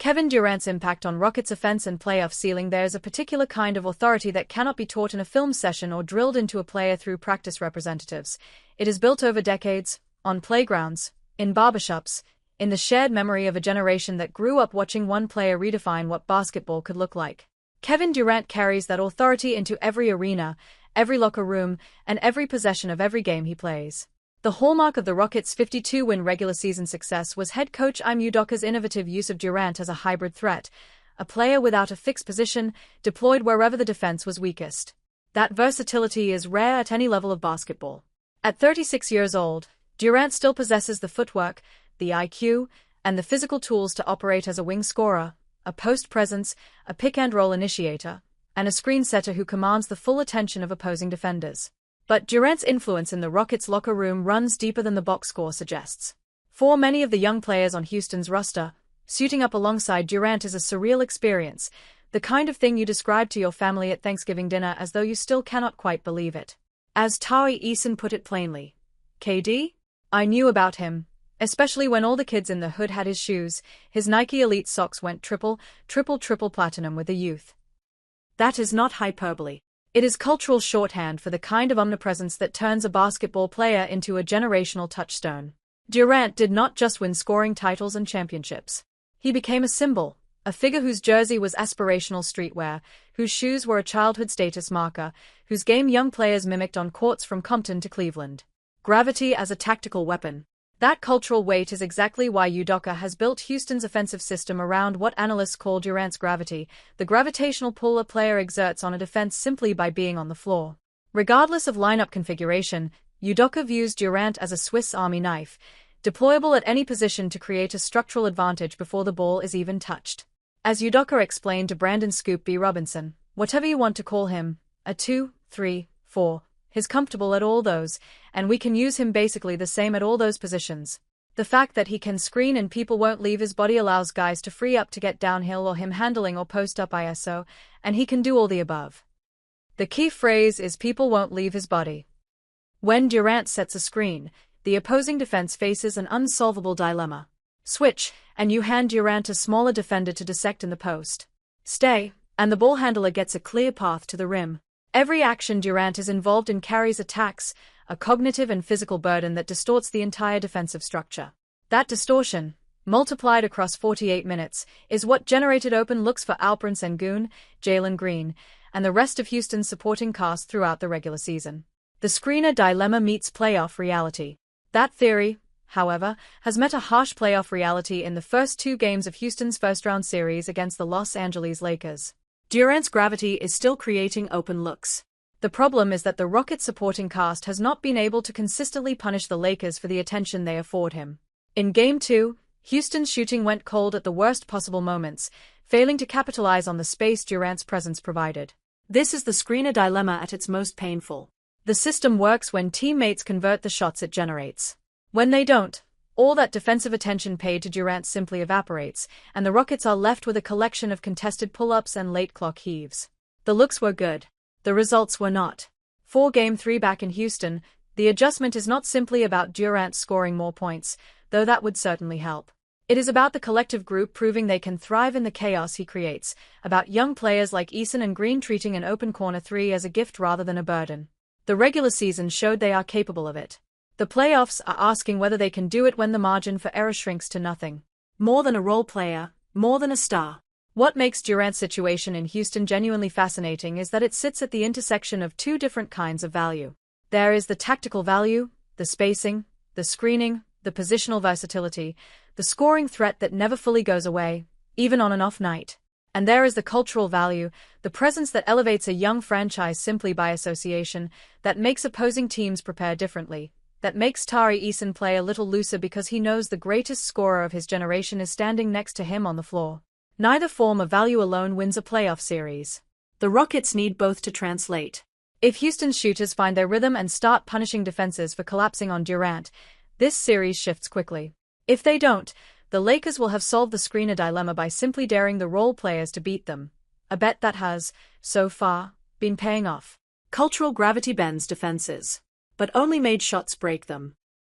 Kevin Durant's impact on Rockets' offense and playoff ceiling. There's a particular kind of authority that cannot be taught in a film session or drilled into a player through practice representatives. It is built over decades, on playgrounds, in barbershops, in the shared memory of a generation that grew up watching one player redefine what basketball could look like. Kevin Durant carries that authority into every arena, every locker room, and every possession of every game he plays. The hallmark of the Rockets' 52-win regular season success was head coach Ime Udoka's innovative use of Durant as a hybrid threat, a player without a fixed position, deployed wherever the defense was weakest. That versatility is rare at any level of basketball. At 36 years old, Durant still possesses the footwork, the IQ, and the physical tools to operate as a wing scorer, a post presence, a pick-and-roll initiator, and a screen setter who commands the full attention of opposing defenders. But Durant's influence in the Rockets' locker room runs deeper than the box score suggests. For many of the young players on Houston's roster, suiting up alongside Durant is a surreal experience, the kind of thing you describe to your family at Thanksgiving dinner as though you still cannot quite believe it. As Tari Eason put it plainly, KD? I knew about him, especially when all the kids in the hood had his shoes. His Nike Elite socks went triple platinum with the youth. That is not hyperbole. It is cultural shorthand for the kind of omnipresence that turns a basketball player into a generational touchstone. Durant did not just win scoring titles and championships. He became a symbol, a figure whose jersey was aspirational streetwear, whose shoes were a childhood status marker, whose game young players mimicked on courts from Compton to Cleveland. Gravity as a tactical weapon. That cultural weight is exactly why Udoka has built Houston's offensive system around what analysts call Durant's gravity, the gravitational pull a player exerts on a defense simply by being on the floor. Regardless of lineup configuration, Udoka views Durant as a Swiss Army knife, deployable at any position to create a structural advantage before the ball is even touched. As Udoka explained to Brandon Scoop B. Robinson, whatever you want to call him, a 2, 3, 4, he's comfortable at all those, and we can use him basically the same at all those positions. The fact that he can screen and people won't leave his body allows guys to free up to get downhill or him handling or post-up ISO, and he can do all the above. The key phrase is people won't leave his body. When Durant sets a screen, the opposing defense faces an unsolvable dilemma. Switch, and you hand Durant a smaller defender to dissect in the post. Stay, and the ball handler gets a clear path to the rim. Every action Durant is involved in carries attacks, a cognitive and physical burden that distorts the entire defensive structure. That distortion, multiplied across 48 minutes, is what generated open looks for Alperen Sengun, Jalen Green, and the rest of Houston's supporting cast throughout the regular season. The screener dilemma meets playoff reality. That theory, however, has met a harsh playoff reality in the first 2 games of Houston's first-round series against the Los Angeles Lakers. Durant's gravity is still creating open looks. The problem is that the Rockets' supporting cast has not been able to consistently punish the Lakers for the attention they afford him. In Game 2, Houston's shooting went cold at the worst possible moments, failing to capitalize on the space Durant's presence provided. This is the screener dilemma at its most painful. The system works when teammates convert the shots it generates. When they don't, all that defensive attention paid to Durant simply evaporates, and the Rockets are left with a collection of contested pull-ups and late clock heaves. The looks were good. The results were not. For Game 3 back in Houston, the adjustment is not simply about Durant scoring more points, though that would certainly help. It is about the collective group proving they can thrive in the chaos he creates, about young players like Eason and Green treating an open corner 3 as a gift rather than a burden. The regular season showed they are capable of it. The playoffs are asking whether they can do it when the margin for error shrinks to nothing. More than a role player, more than a star. What makes Durant's situation in Houston genuinely fascinating is that it sits at the intersection of 2 different kinds of value. There is the tactical value, the spacing, the screening, the positional versatility, the scoring threat that never fully goes away, even on an off night. And there is the cultural value, the presence that elevates a young franchise simply by association, that makes opposing teams prepare differently, that makes Tari Eason play a little looser because he knows the greatest scorer of his generation is standing next to him on the floor. Neither form of value alone wins a playoff series. The Rockets need both to translate. If Houston's shooters find their rhythm and start punishing defenses for collapsing on Durant, this series shifts quickly. If they don't, the Lakers will have solved the screener dilemma by simply daring the role players to beat them, a bet that has, so far, been paying off. Cultural gravity bends defenses, but only made shots break them.